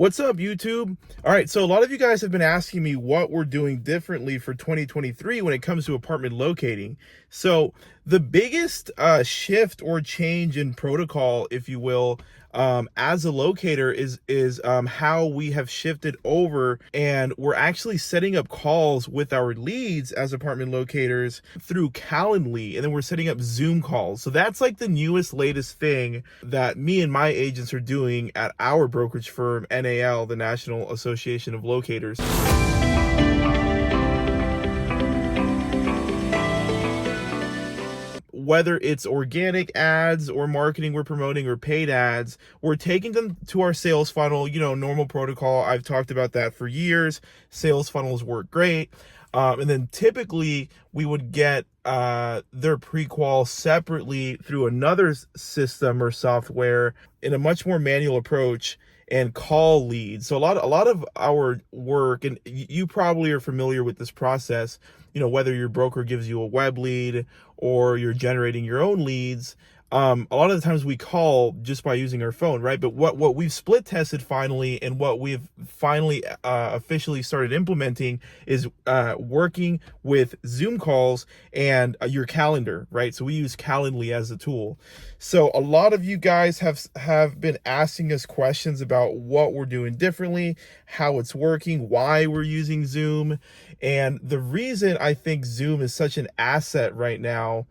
What's up, YouTube? All right, so a lot of you guys have been asking me what we're doing differently for 2023 when it comes to apartment locating. So the biggest shift or change in protocol, if you will, as a locator is how we have shifted over, and we're actually setting up calls with our leads as apartment locators through Calendly, and then we're setting up Zoom calls. So that's like the newest, latest thing that me and my agents are doing at our brokerage firm, NAL, the National Association of Locators. Whether it's organic ads or marketing we're promoting or paid ads, we're taking them to our sales funnel, normal protocol. I've talked about that for years. Sales funnels work great. And then typically we would get their pre-qual separately through another system or software in a much more manual approach and call leads. So a lot of our work, and you probably are familiar with this process, whether your broker gives you a web lead or you're generating your own leads, a lot of the times we call just by using our phone, right? But what we've split tested finally, and what we've finally officially started implementing is working with Zoom calls and your calendar, right? So we use Calendly as a tool. So a lot of you guys have been asking us questions about what we're doing differently, how it's working, why we're using Zoom. And the reason I think Zoom is such an asset right now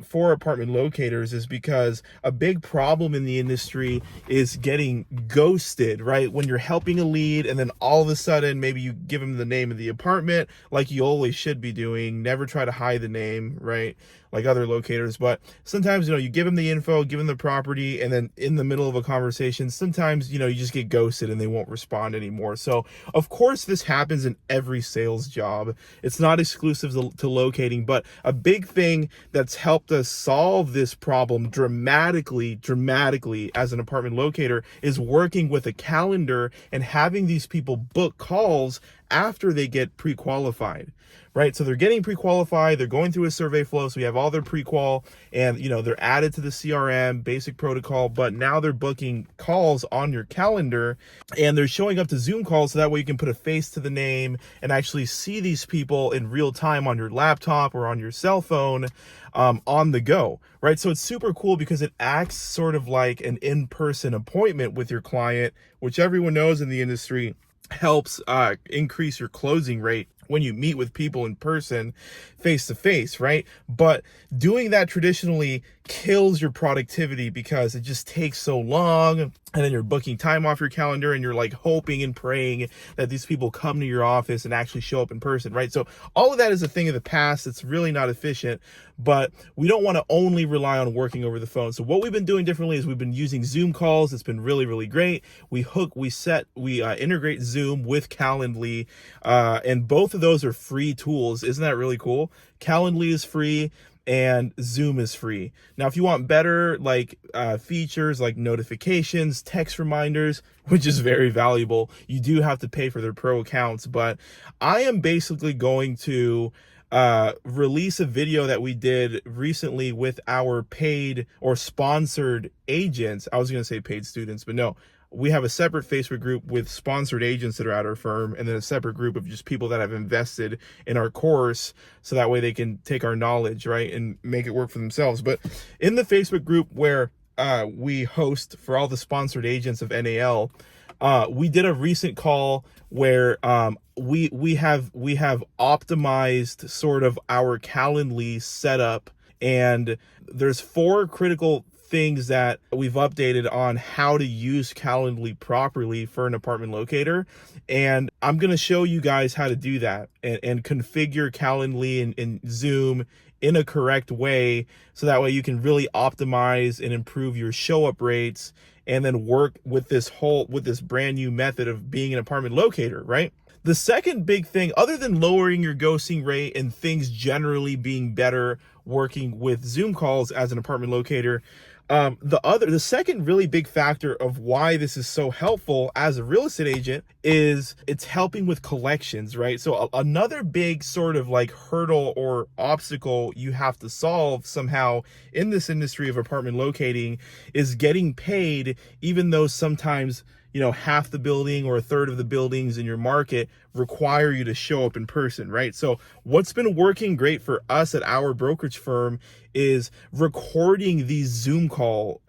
for apartment locators is because a big problem in the industry is getting ghosted, right? When you're helping a lead and then all of a sudden maybe you give them the name of the apartment, like you always should be doing. Never try to hide the name, right? Like other locators. But sometimes, you give them the info, give them the property, and then in the middle of a conversation, sometimes, you just get ghosted and they won't respond anymore. So of course this happens in every sales job. It's not exclusive to locating, but a big thing that's helped us solve this problem dramatically as an apartment locator is working with a calendar and having these people book calls after they get pre-qualified, right? So they're getting pre-qualified, they're going through a survey flow, so we have all their pre-qual, and they're added to the CRM, basic protocol, but now they're booking calls on your calendar, and they're showing up to Zoom calls, so that way you can put a face to the name and actually see these people in real time on your laptop or on your cell phone, on the go, right? So it's super cool because it acts sort of like an in-person appointment with your client, which everyone knows in the industry helps increase your closing rate when you meet with people in person, face to face, right? But doing that traditionally kills your productivity because it just takes so long, and then you're booking time off your calendar and you're like hoping and praying that these people come to your office and actually show up in person, right? So all of that is a thing of the past. It's really not efficient, but we don't want to only rely on working over the phone. So what we've been doing differently is we've been using Zoom calls. It's been really great. We integrate Zoom with Calendly, and both of those are free tools. Isn't that really cool? Calendly is free and Zoom is free. Now, if you want better features like notifications, text reminders, which is very valuable, you do have to pay for their pro accounts. But I am basically going to release a video that we did recently with our paid or sponsored agents. I was going to say paid students, but no. We have a separate Facebook group with sponsored agents that are at our firm, and then a separate group of just people that have invested in our course, so that way they can take our knowledge, right, and make it work for themselves. But in the Facebook group where we host for all the sponsored agents of NAL, we did a recent call where we have optimized sort of our Calendly setup, and there's 4 critical things that we've updated on how to use Calendly properly for an apartment locator. And I'm going to show you guys how to do that and configure Calendly and Zoom in a correct way, so that way you can really optimize and improve your show up rates, and then work with this brand new method of being an apartment locator, right? The second big thing, other than lowering your ghosting rate and things generally being better working with Zoom calls as an apartment locator, the second really big factor of why this is so helpful as a real estate agent is it's helping with collections, right? So another big sort of hurdle or obstacle you have to solve somehow in this industry of apartment locating is getting paid, even though sometimes half the building or a third of the buildings in your market require you to show up in person, right? So what's been working great for us at our brokerage firm is recording these Zoom call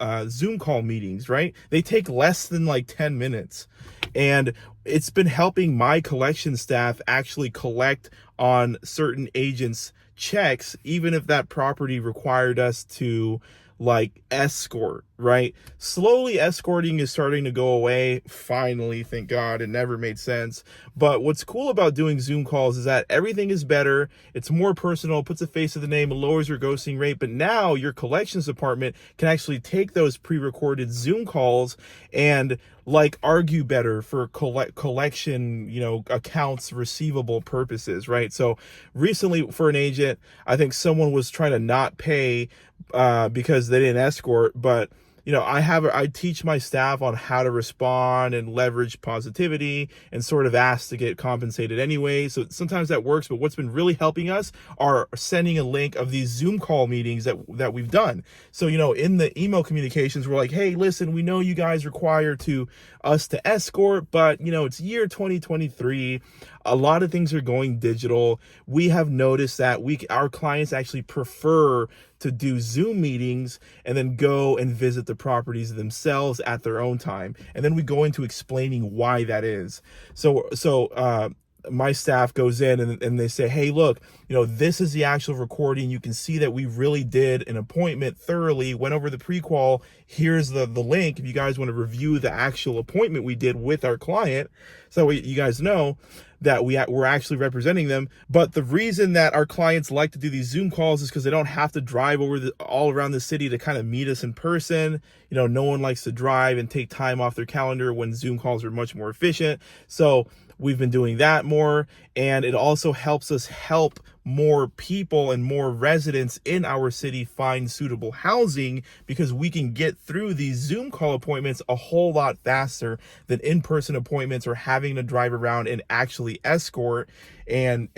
meetings, right? They take less than like 10 minutes. And it's been helping my collection staff actually collect on certain agents' checks, even if that property required us to like escort, right? Slowly escorting is starting to go away. Finally, thank God. It never made sense. But what's cool about doing Zoom calls is that everything is better. It's more personal, puts a face to the name, lowers your ghosting rate. But now your collections department can actually take those pre-recorded Zoom calls and like argue better for collection, accounts receivable purposes, right? So recently for an agent, I think someone was trying to not pay because they didn't escort, but I teach my staff on how to respond and leverage positivity and sort of ask to get compensated anyway. So sometimes that works, but what's been really helping us are sending a link of these Zoom call meetings that we've done. So, in the email communications, we're like, hey, listen, we know you guys require us to escort, but it's year 2023. A lot of things are going digital. We have noticed that our clients actually prefer to do Zoom meetings and then go and visit the properties themselves at their own time. And then we go into explaining why that is. So my staff goes in and they say, hey, look, this is the actual recording. You can see that we really did an appointment thoroughly, went over the pre-qual. Here's the link if you guys want to review the actual appointment we did with our client. So you guys know that we're actually representing them. But the reason that our clients like to do these Zoom calls is because they don't have to drive all around the city to kind of meet us in person. No one likes to drive and take time off their calendar when Zoom calls are much more efficient. So we've been doing that more, and it also helps us help more people and more residents in our city find suitable housing, because we can get through these Zoom call appointments a whole lot faster than in-person appointments or having to drive around and actually escort and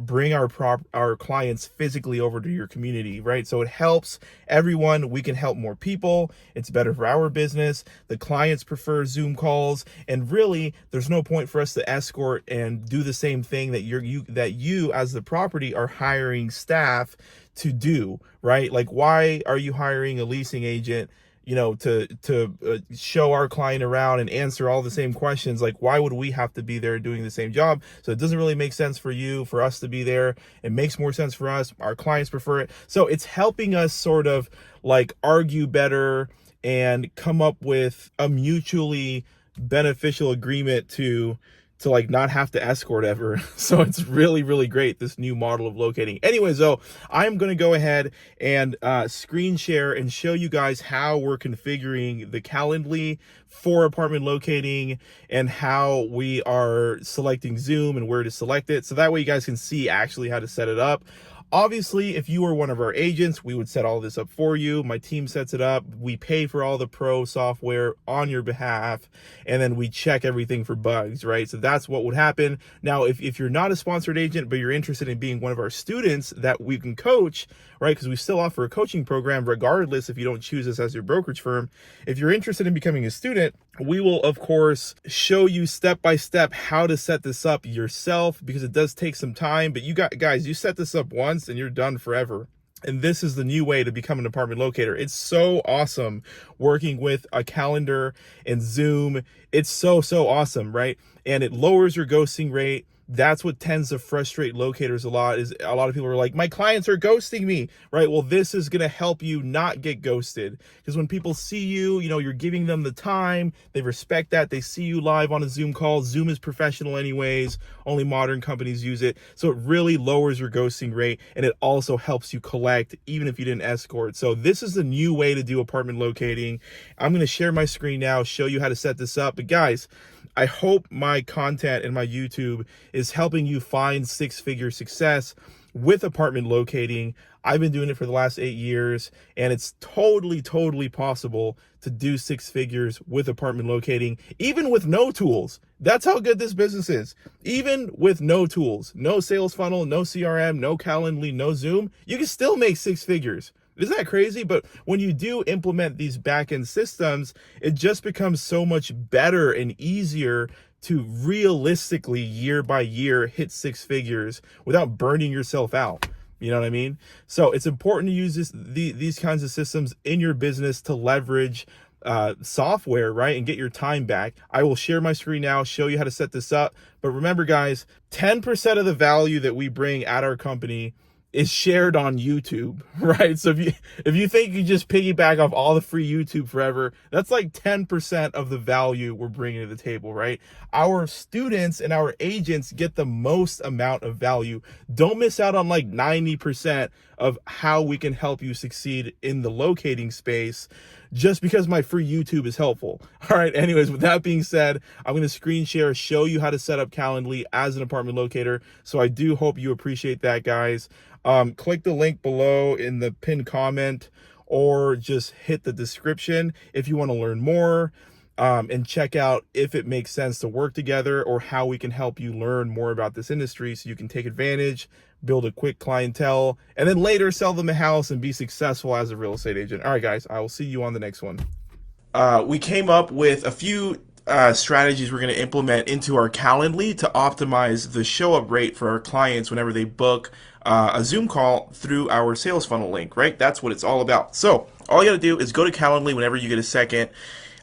bring our clients physically over to your community, right? So it helps everyone. We can help more people. It's better for our business. The clients prefer Zoom calls, and really there's no point for us to escort and do the same thing that you as the property are hiring staff to do, right? Like, why are you hiring a leasing agent to show our client around and answer all the same questions? Like, why would we have to be there doing the same job? So it doesn't really make sense for us to be there. It makes more sense for us. Our clients prefer it. So it's helping us sort of like argue better and come up with a mutually beneficial agreement to like not have to escort ever. So it's really, really great, this new model of locating. Anyway, so I'm going to go ahead and screen share and show you guys how we're configuring the Calendly for apartment locating and how we are selecting Zoom and where to select it. So that way you guys can see actually how to set it up. Obviously, if you were one of our agents, we would set all this up for you. My team sets it up. We pay for all the pro software on your behalf, and then we check everything for bugs, right? So that's what would happen. Now, if you're not a sponsored agent, but you're interested in being one of our students that we can coach, right? Because we still offer a coaching program regardless if you don't choose us as your brokerage firm. If you're interested in becoming a student, we will, of course, show you step by step how to set this up yourself, because it does take some time. But you set this up once and you're done forever. And this is the new way to become an apartment locator. It's so awesome working with a calendar and Zoom. It's so awesome, right? And it lowers your ghosting rate. That's what tends to frustrate locators a lot, is a lot of people are like, my clients are ghosting me, right? Well, this is going to help you not get ghosted, because when people see you, you're giving them the time, they respect that. They see you live on a Zoom call. Zoom is professional anyways. Only modern companies use it. So it really lowers your ghosting rate, and it also helps you collect even if you didn't escort. So this is the new way to do apartment locating. I'm going to share my screen now, show you how to set this up. But guys, I hope my content and my YouTube is helping you find six-figure success with apartment locating. I've been doing it for the last 8 years, and it's totally possible to do 6 figures with apartment locating, even with no tools. That's how good this business is. Even with no tools, no sales funnel, no CRM, no Calendly, no Zoom, you can still make 6 figures. Isn't that crazy? But when you do implement these back-end systems, it just becomes so much better and easier to realistically year by year hit six figures without burning yourself out. You know what I mean? So it's important to use these kinds of systems in your business to leverage software, right? And get your time back. I will share my screen now, show you how to set this up. But remember, guys, 10% of the value that we bring at our company is shared on YouTube, right? So if you think you just piggyback off all the free YouTube forever, that's like 10% of the value we're bringing to the table, right? Our students and our agents get the most amount of value. Don't miss out on like 90% of how we can help you succeed in the locating space just because my free YouTube is helpful. All right, anyways, with that being said, I'm going to screen share, show you how to set up Calendly as an apartment locator. So I do hope you appreciate that, guys. Click the link below in the pinned comment or just hit the description if you want to learn more and check out if it makes sense to work together or how we can help you learn more about this industry so you can take advantage, build a quick clientele, and then later sell them a house and be successful as a real estate agent. All right, guys, I will see you on the next one. We came up with a few strategies we're going to implement into our Calendly to optimize the show up rate for our clients whenever they book a Zoom call through our sales funnel link, right? That's what it's all about. So all you got to do is go to Calendly whenever you get a second.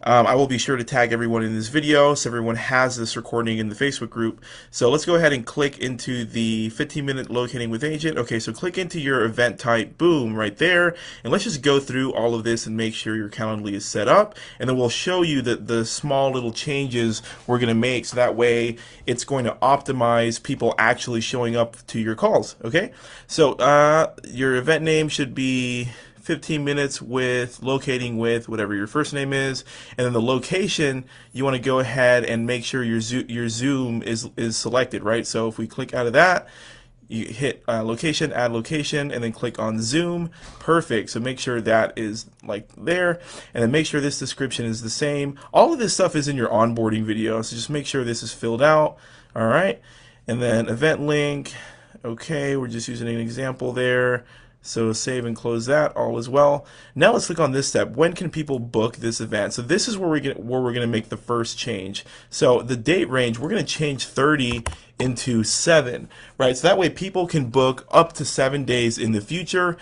I will be sure to tag everyone in this video so everyone has this recording in the Facebook group. So let's go ahead and click into the 15-minute locating with agent. Okay, so click into your event type, boom, right there. And let's just go through all of this and make sure your Calendly is set up. And then we'll show you the small little changes we're going to make so that way it's going to optimize people actually showing up to your calls. Okay, so your event name should be 15 minutes with locating with whatever your first name is, and then the location you want to go ahead and make sure your Zoom is selected, right? So if we click out of that, you hit location, add location, and then click on Zoom. Perfect. So make sure that is like there, and then make sure this description is the same. All of this stuff is in your onboarding video, so just make sure this is filled out. All right, and then event link. Okay, we're just using an example there. So save and close that, all as well. Now let's click on this step. When can people book this event? So this is where we're going to make the first change. So the date range, we're going to change 30 into 7, right? So that way people can book up to 7 days in the future.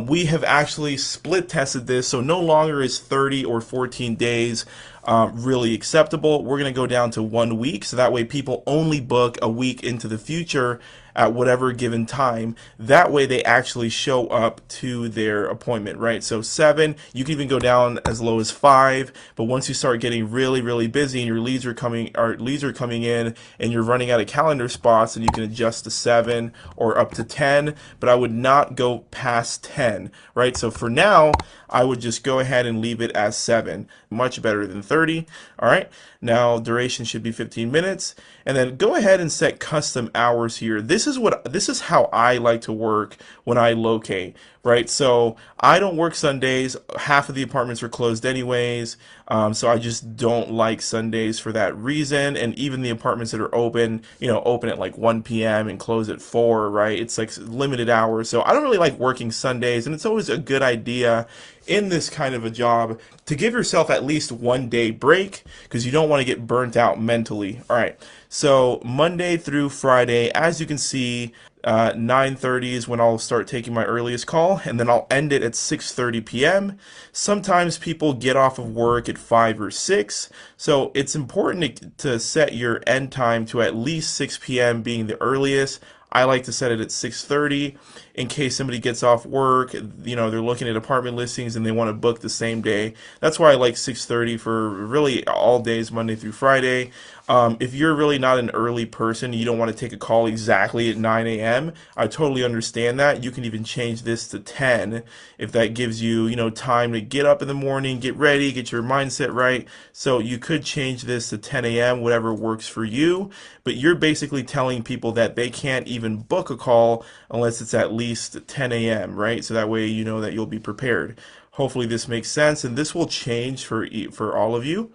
We have actually split tested this, so no longer is 30 or 14 days really acceptable. We're going to go down to 1 week, so that way people only book a week into the future at whatever given time. That way they actually show up to their appointment, right? So 7, you can even go down as low as 5, but once you start getting really, really busy and your leads are coming in and you're running out of calendar spots, and you can adjust to 7 or up to 10, but I would not go past 10, right? So for now, I would just go ahead and leave it as 7, much better than 30. All right, now duration should be 15 minutes, and then go ahead and set custom hours here. This is how I like to work when I locate, right? So I don't work Sundays. Half of the apartments are closed anyways, so I just don't like Sundays for that reason. And even the apartments that are open, open at like 1 p.m. and close at 4, right? It's like limited hours. So I don't really like working Sundays, and it's always a good idea in this kind of a job to give yourself at least 1 day break, because you don't want to get burnt out mentally. All right, so Monday through Friday, as you can see, 9:30 is when I'll start taking my earliest call, and then I'll end it at 6:30 p.m. Sometimes people get off of work at 5 or 6, so it's important to set your end time to at least 6 p.m. being the earliest. I like to set it at 6:30 in case somebody gets off work, they're looking at apartment listings and they want to book the same day. That's why I like 6:30 for really all days, Monday through Friday. If you're really not an early person, you don't want to take a call exactly at 9 a.m., I totally understand that. You can even change this to 10 if that gives you, time to get up in the morning, get ready, get your mindset right. So you could change this to 10 a.m., whatever works for you, but you're basically telling people that they can't even book a call unless it's at least 10 a.m., right? So that way you know that you'll be prepared. Hopefully this makes sense, and this will change for all of you.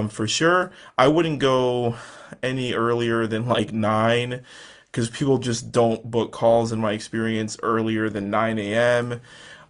For sure, I wouldn't go any earlier than like 9, because people just don't book calls in my experience earlier than 9 a.m.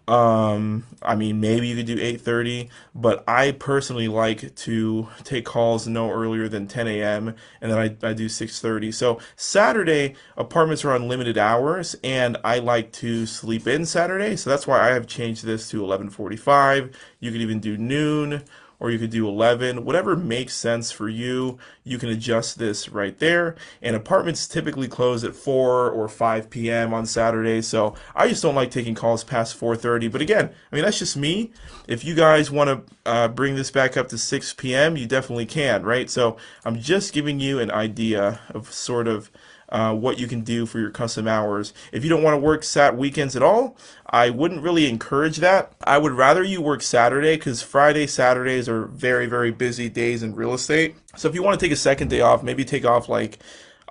I mean, maybe you could do 8:30, but I personally like to take calls no earlier than 10 a.m. and then I do 6:30. So Saturday apartments are on limited hours, and I like to sleep in Saturday, so that's why I have changed this to 11:45. You could even do noon, or you could do 11, whatever makes sense for you. You can adjust this right there. And apartments typically close at 4 or 5 p.m. on Saturday, so I just don't like taking calls past 4:30. But again, I mean, that's just me. If you guys want to bring this back up to 6 p.m., you definitely can, right? So I'm just giving you an idea of sort of what you can do for your custom hours. If you don't want to work weekends at all, I wouldn't really encourage that. I would rather you work Saturday, because Saturdays are very, very busy days in real estate. So if you want to take a second day off, maybe take off like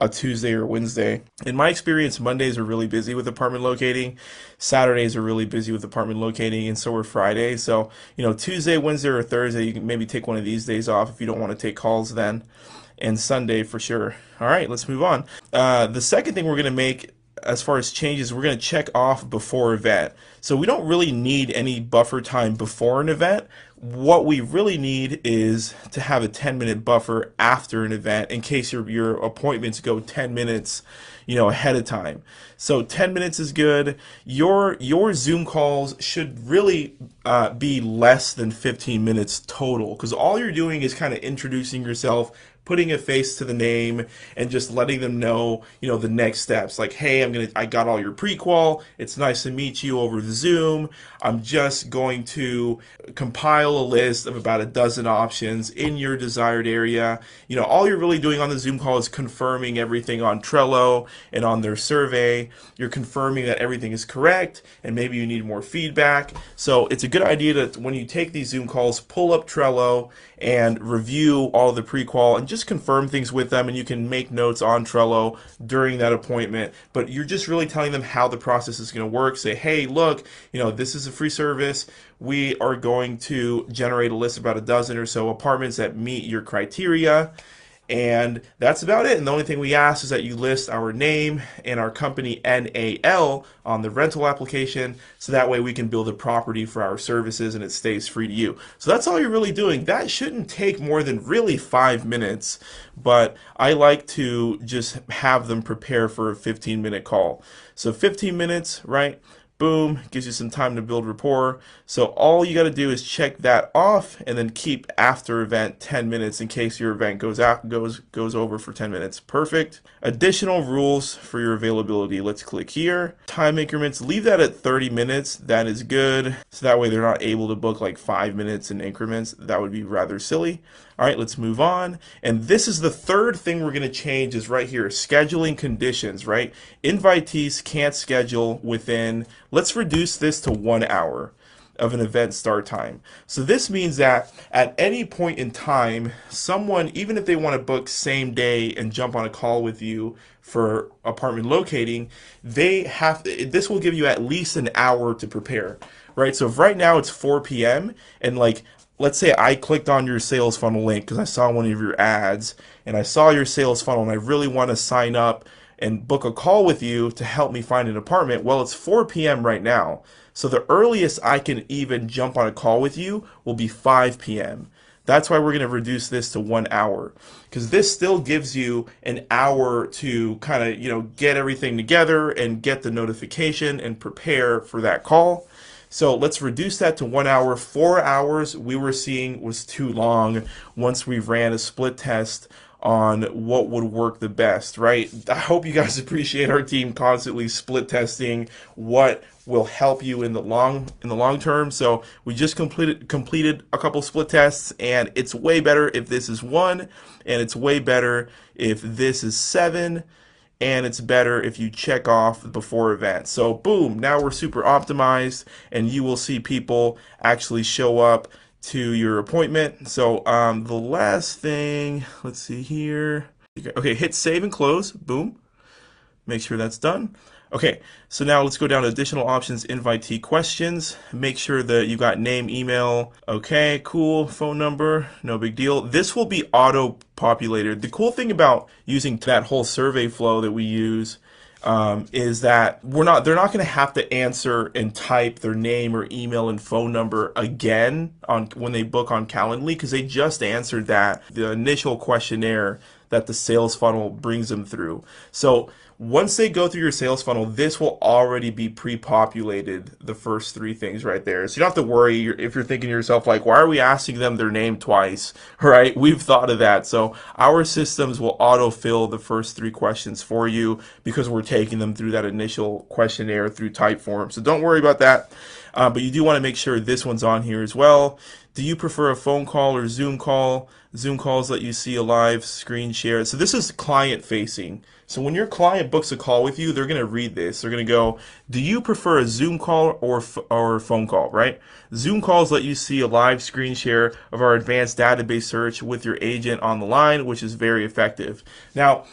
a Tuesday or Wednesday. In my experience, Mondays are really busy with apartment locating. Saturdays are really busy with apartment locating, and so are Fridays. So, Tuesday, Wednesday, or Thursday, you can maybe take one of these days off if you don't want to take calls then. And Sunday for sure. All right, let's move on. The second thing we're going to make as far as changes, we're going to check off before event. So we don't really need any buffer time before an event. What we really need is to have a 10-minute buffer after an event in case your appointments go 10 minutes ahead of time. So 10 minutes is good. Your Zoom calls should really be less than 15 minutes total, because all you're doing is kind of introducing yourself, putting a face to the name, and just letting them know, the next steps. Like, hey, I got all your pre-qual. It's nice to meet you over the Zoom. I'm just going to compile a list of about a dozen options in your desired area. All you're really doing on the Zoom call is confirming everything on Trello and on their survey. You're confirming that everything is correct, and maybe you need more feedback. So it's a good idea to, when you take these Zoom calls, pull up Trello and review all the pre-qual and just confirm things with them, and you can make notes on Trello during that appointment. But you're just really telling them how the process is going to work. Say, hey, look, this is a free service. We are going to generate a list of about a dozen or so apartments that meet your criteria. And that's about it. And the only thing we ask is that you list our name and our company NAL on the rental application, so that way we can build a property for our services and it stays free to you. So that's all you're really doing. That shouldn't take more than really 5 minutes, but I like to just have them prepare for a 15-minute call. So 15 minutes, right? Boom, gives you some time to build rapport. So all you got to do is check that off, and then keep after event 10 minutes in case your event goes over for 10 minutes. Perfect. Additional rules for your availability. Let's click here. Time increments, leave that at 30 minutes. That is good. So that way they're not able to book like 5 minutes in increments. That would be rather silly. All right, let's move on. And this is the third thing we're going to change, is right here, scheduling conditions, right? Invitees can't schedule within, let's reduce this to 1 hour of an event start time. So this means that at any point in time, someone, even if they want to book same day and jump on a call with you for apartment locating, this will give you at least an hour to prepare, right? So if right now it's 4 p.m. and let's say I clicked on your sales funnel link because I saw one of your ads, and I saw your sales funnel and I really want to sign up and book a call with you to help me find an apartment. Well, it's 4 p.m. right now. So the earliest I can even jump on a call with you will be 5 p.m. That's why we're going to reduce this to 1 hour, because this still gives you an hour to kind of, get everything together and get the notification and prepare for that call. So let's reduce that to 1 hour. 4 hours we were seeing was too long once we ran a split test on what would work the best, right? I hope you guys appreciate our team constantly split testing what will help you in the long term. So we just completed a couple split tests, and it's way better if this is 1, and it's way better if this is 7. And it's better if you check off before event. So boom, now we're super optimized, and you will see people actually show up to your appointment. So the last thing, let's see here. Okay, hit save and close. Boom. Make sure that's done. Okay, so now let's go down to additional options, invitee questions. Make sure that you got name, email. Okay, cool. Phone number, no big deal. This will be auto-populated. The cool thing about using that whole survey flow that we use, is that they're not going to have to answer and type their name or email and phone number again on when they book on Calendly, because they just answered the initial questionnaire that the sales funnel brings them through. So once they go through your sales funnel, this will already be pre-populated, the first three things right there. So you don't have to worry if you're thinking to yourself, like, why are we asking them their name twice? Right? We've thought of that. So our systems will autofill the first three questions for you because we're taking them through that initial questionnaire through Typeform. So don't worry about that. But you do want to make sure this one's on here as well. Do you prefer a phone call or Zoom call? Zoom calls let you see a live screen share. So this is client facing. So when your client books a call with you, they're going to read this. They're going to go, do you prefer a Zoom call or phone call, right? Zoom calls let you see a live screen share of our advanced database search with your agent on the line, which is very effective. Now,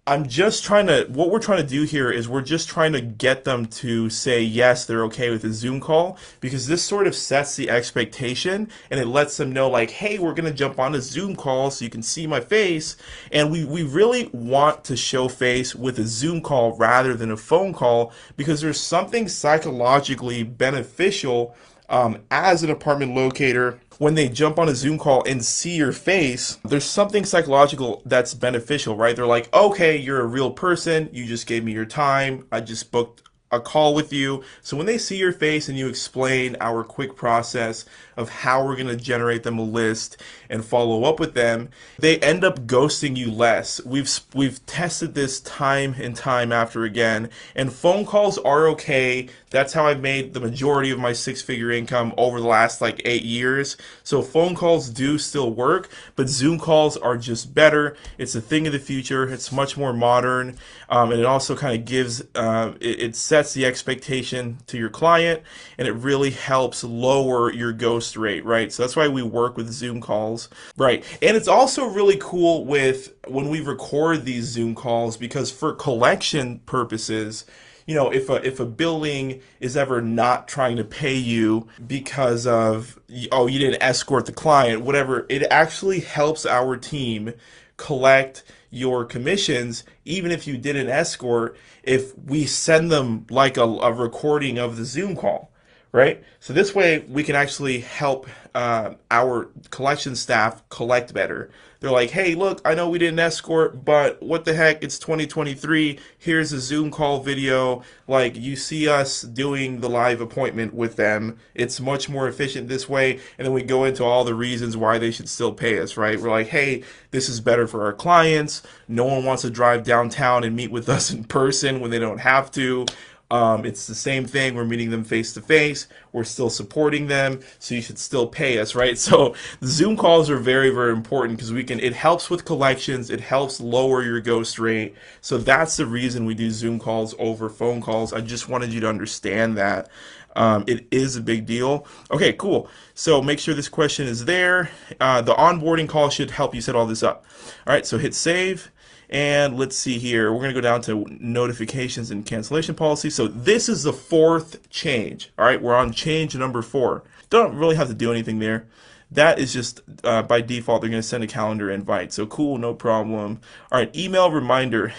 what we're trying to do here is we're just trying to get them to say yes, they're okay with a Zoom call, because this sort of sets the expectation and it lets them know, like, hey, we're going to jump on a Zoom call so you can see my face. And we really want to show face with a Zoom call rather than a phone call, because there's something psychologically beneficial as an apartment locator. When they jump on a Zoom call and see your face, there's something psychological that's beneficial, right? They're like, okay, you're a real person. You just gave me your time. I just booked a call with you. So when they see your face and you explain our quick process of how we're going to generate them a list and follow up with them, they end up ghosting you less. We've tested this time and time after again, and phone calls are okay. That's how I've made the majority of my six-figure income over the last like 8 years. So phone calls do still work, but Zoom calls are just better. It's a thing of the future. It's much more modern, and it also kind of gives it sets the expectation to your client, and it really helps lower your ghost rate, right? So that's why we work with Zoom calls, right? And it's also really cool with when we record these Zoom calls, because for collection purposes, you know, if a building is ever not trying to pay you because of, oh, you didn't escort the client, whatever, it actually helps our team collect your commissions, even if you did an escort, if we send them like a recording of the Zoom call, right? So this way we can actually help our collection staff collect better. They're like, hey, look, I know we didn't escort, but what the heck? It's 2023. Here's a Zoom call video. Like, you see us doing the live appointment with them. It's much more efficient this way. And then we go into all the reasons why they should still pay us, right? We're like, hey, this is better for our clients. No one wants to drive downtown and meet with us in person when they don't have to. It's the same thing. We're meeting them face to face. We're still supporting them, so you should still pay us, right? So the Zoom calls are very, very important because it helps with collections. It helps lower your ghost rate. So that's the reason we do Zoom calls over phone calls. I just wanted you to understand that. It is a big deal. Okay, cool. So make sure this question is there. The onboarding call should help you set all this up. All right, so hit save. And let's see here. We're going to go down to notifications and cancellation policy. So this is the fourth change. All right, we're on change number 4. Don't really have to do anything there. That is just by default, they're going to send a calendar invite. So cool, no problem. All right, email reminder.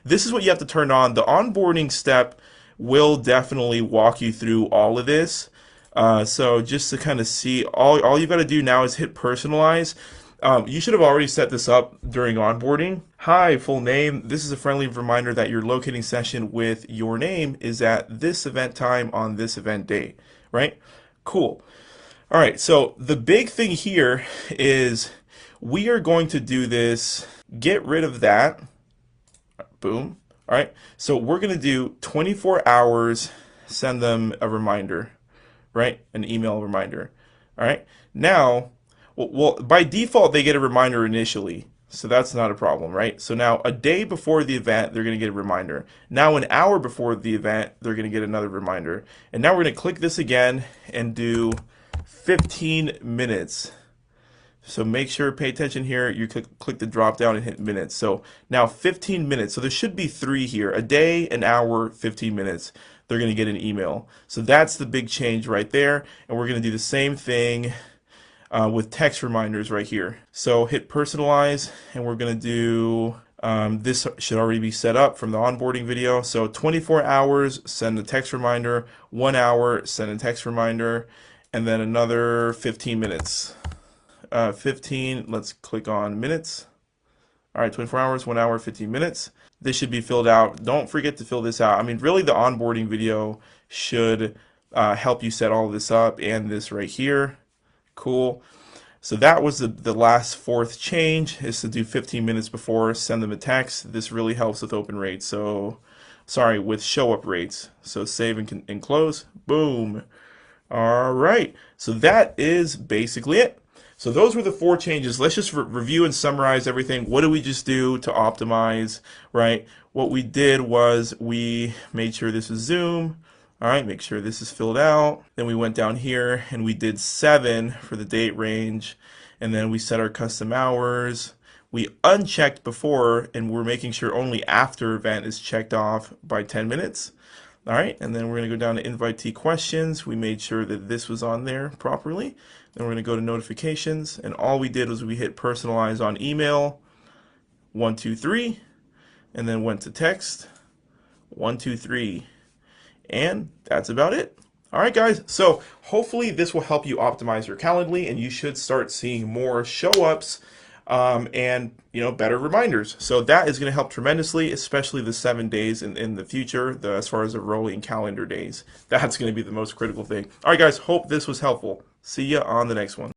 This is what you have to turn on. The onboarding step will definitely walk you through all of this. So just to kind of see, all you've got to do now is hit personalize. You should have already set this up during onboarding. Hi, full name. This is a friendly reminder that your locating session with your name is at this event time on this event date, right? Cool. All right, so the big thing here is we are going to do this, get rid of that. Boom. All right, so we're going to do 24 hours, send them a reminder, right? An email reminder. All right, now, well, by default, they get a reminder initially, so that's not a problem, right? So now a day before the event, they're going to get a reminder. Now an hour before the event, they're going to get another reminder. And now we're going to click this again and do 15 minutes. So make sure, pay attention here, you click the drop down and hit minutes. So now 15 minutes, so there should be 3 here, a day, an hour, 15 minutes. They're going to get an email. So that's the big change right there. And we're going to do the same thing with text reminders right here. So hit personalize, and we're going to do This should already be set up from the onboarding video. So 24 hours, send a text reminder, 1 hour, send a text reminder, and then another 15 minutes. 15, let's click on minutes. All right, 24 hours, 1 hour, 15 minutes. This should be filled out. Don't forget to fill this out. I mean, really the onboarding video should help you set all of this up, and this right here. Cool. So that was the last fourth change, is to do 15 minutes before, send them a text. This really helps with open rates. So, sorry, with show up rates. So save and close. Boom. All right. So that is basically it. So those were the 4 changes. Let's just review and summarize everything. What did we just do to optimize, right? What we did was we made sure this is Zoom. All right, make sure this is filled out. Then we went down here and we did 7 for the date range. And then we set our custom hours. We unchecked before, and we're making sure only after event is checked off by 10 minutes. All right, and then we're going to go down to invitee questions. We made sure that this was on there properly. Then we're going to go to notifications, and all we did was we hit personalize on email, 1, 2, 3, and then went to text, 1, 2, 3. And that's about it. All right, guys. So hopefully this will help you optimize your Calendly, and you should start seeing more show-ups and better reminders. So that is going to help tremendously, especially the 7 days in the future, as far as the rolling calendar days. That's going to be the most critical thing. All right, guys. Hope this was helpful. See ya on the next one.